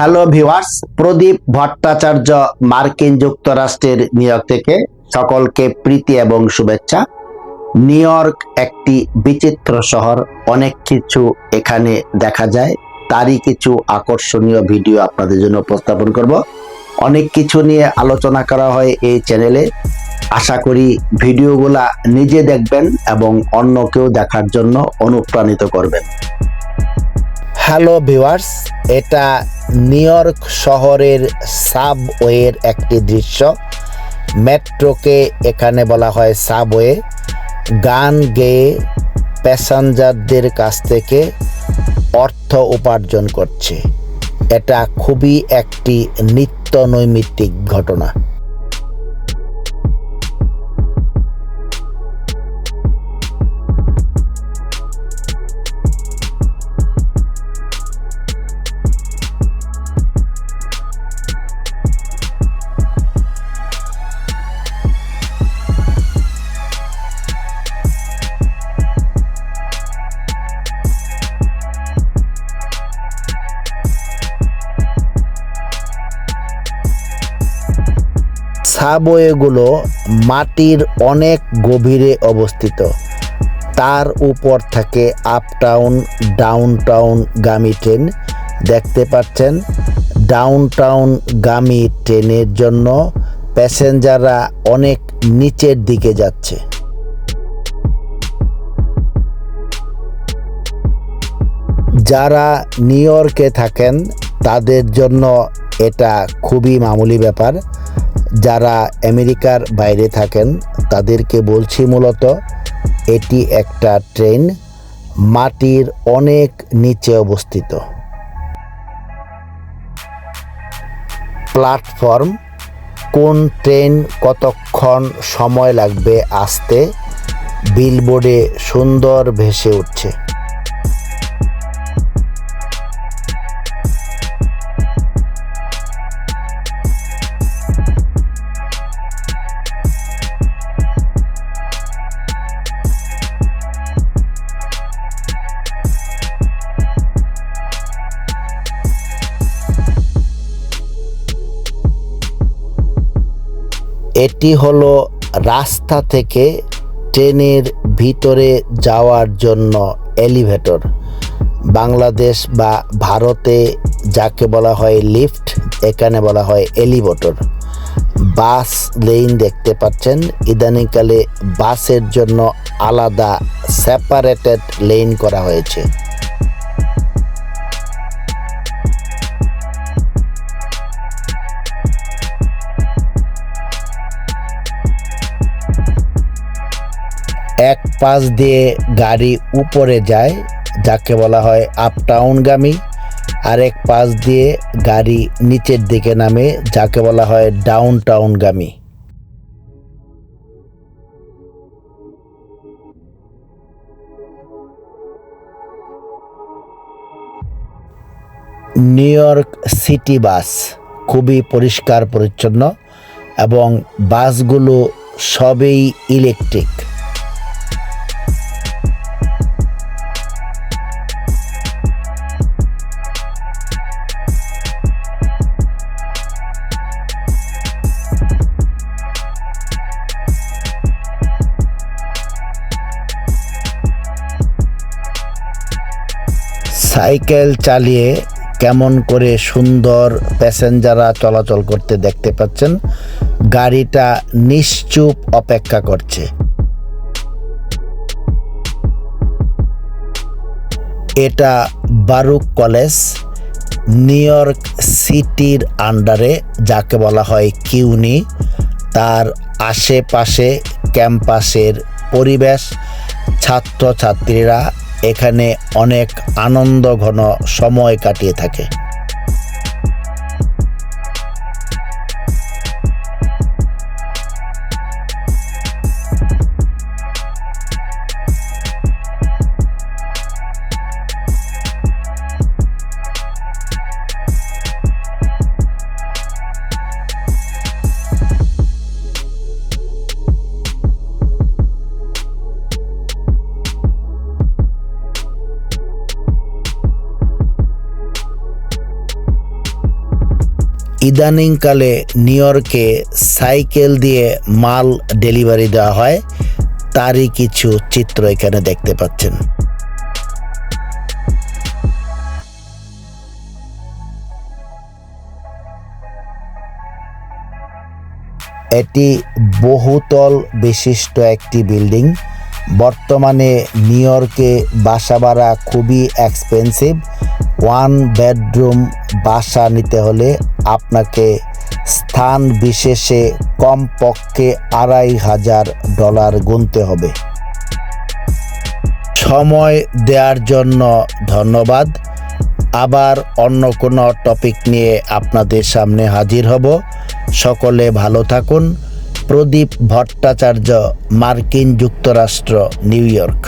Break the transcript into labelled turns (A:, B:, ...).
A: Hello viewers, প্রদীপ ভট্টাচার্য মার্কিন যুক্তরাষ্ট্রের new York থেকে সকলকে প্রীতি এবং শুভেচ্ছা। নিউ ইয়র্ক একটি বিচিত্র শহর, অনেক কিছু এখানে দেখা যায়, তারই কিছু আকর্ষণীয় ভিডিও আপনাদের জন্য উপস্থাপন করব। অনেক কিছু নিয়ে আলোচনা করা হয় এই চ্যানেলে। আশা করি ভিডিওগুলা নিজে দেখবেন এবং অন্যকেও দেখার জন্য অনুপ্রাণিত করবেন। হ্যালো ভিউয়ার্স, এটা নিউ ইয়র্ক শহরের সাবওয়ের একটি দৃশ্য। মেট্রোকে এখানে বলা হয় সাবওয়ে। গান গেয়ে প্যাসেঞ্জারদের কাছ থেকে অর্থ উপার্জন করছে। এটা খুবই একটি নিত্য নৈমিত্তিক ঘটনা। সাবওয়েগুলো মাটির অনেক গভীরে অবস্থিত। তার উপর থেকে আপটাউন ডাউনটাউন গামী ট্রেন দেখতে পাচ্ছেন। ডাউনটাউন গামী ট্রেনের জন্য প্যাসেঞ্জাররা অনেক নিচের দিকে যাচ্ছে। যারা নিউ ইয়র্কে থাকেন তাদের জন্য এটা খুবই মামুলি ব্যাপার। যারা আমেরিকার বাইরে থাকেন তাদেরকে বলছি, মূলত এটি একটা ট্রেন মাটির অনেক নিচে অবস্থিত। প্ল্যাটফর্ম, কোন ট্রেন কতক্ষণ সময় লাগবে আসতে, বিলবোর্ডে সুন্দর ভেসে উঠছে। এটি হলো রাস্তা থেকে ট্রেনের ভিতরে যাওয়ার জন্য এলিভেটর। বাংলাদেশ বা ভারতে যাকে বলা হয় লিফট, এখানে বলা হয় এলিভেটর। বাস লেন দেখতে পাচ্ছেন। ইদানিংকালে বাসের জন্য আলাদা সেপারেটেড লেন করা হয়েছে। এক পাশ দিয়ে গাড়ি উপরে যায় যাকে বলা হয় আপটাউনগামী, আরেক পাশ দিয়ে গাড়ি নিচের দিকে নামে যাকে বলা হয় ডাউনটাউনগামী। নিউ ইয়র্ক সিটি বাস খুবই পরিষ্কার পরিচ্ছন্ন এবং বাসগুলো সবই ইলেকট্রিক। সাইকেল চালিয়ে কেমন করে সুন্দর প্যাসেঞ্জাররা চলাচল করতে দেখতে পাচ্ছেন। গাড়িটা নিশ্চুপ অপেক্ষা করছে। এটা বারুক কলেজ, নিউ ইয়র্ক সিটির আন্ডারে যাকে বলা হয় কিউনি। তার আশেপাশে ক্যাম্পাসের পরিবেশ, ছাত্রছাত্রীরা এখানে অনেক আনন্দ ঘন সময় কাটিয়ে থাকে। ইদানিংকালে নিউ ইয়র্কে সাইকেল দিয়ে মাল ডেলিভারি দেওয়া হয়, তারই কিছু চিত্র এখানে দেখতে পাচ্ছেন। এটি বহুতল বিশিষ্ট একটি বিল্ডিং। বর্তমানে নিউ ইয়র্কে বাসা ভাড়া খুবই এক্সপেন্সিভ। 1 বেডরুম বাসা নিতে হলে আপনাকে স্থান বিশেষে কমপক্ষে $2,500 গুনতে হবে। সময় দেওয়ার জন্য ধন্যবাদ। আবার অন্য কোনো টপিক নিয়ে আপনাদের সামনে হাজির হব। সকলে ভালো থাকুন। প্রদীপ ভট্টাচার্য, মার্কিন যুক্তরাষ্ট্র, নিউ ইয়র্ক।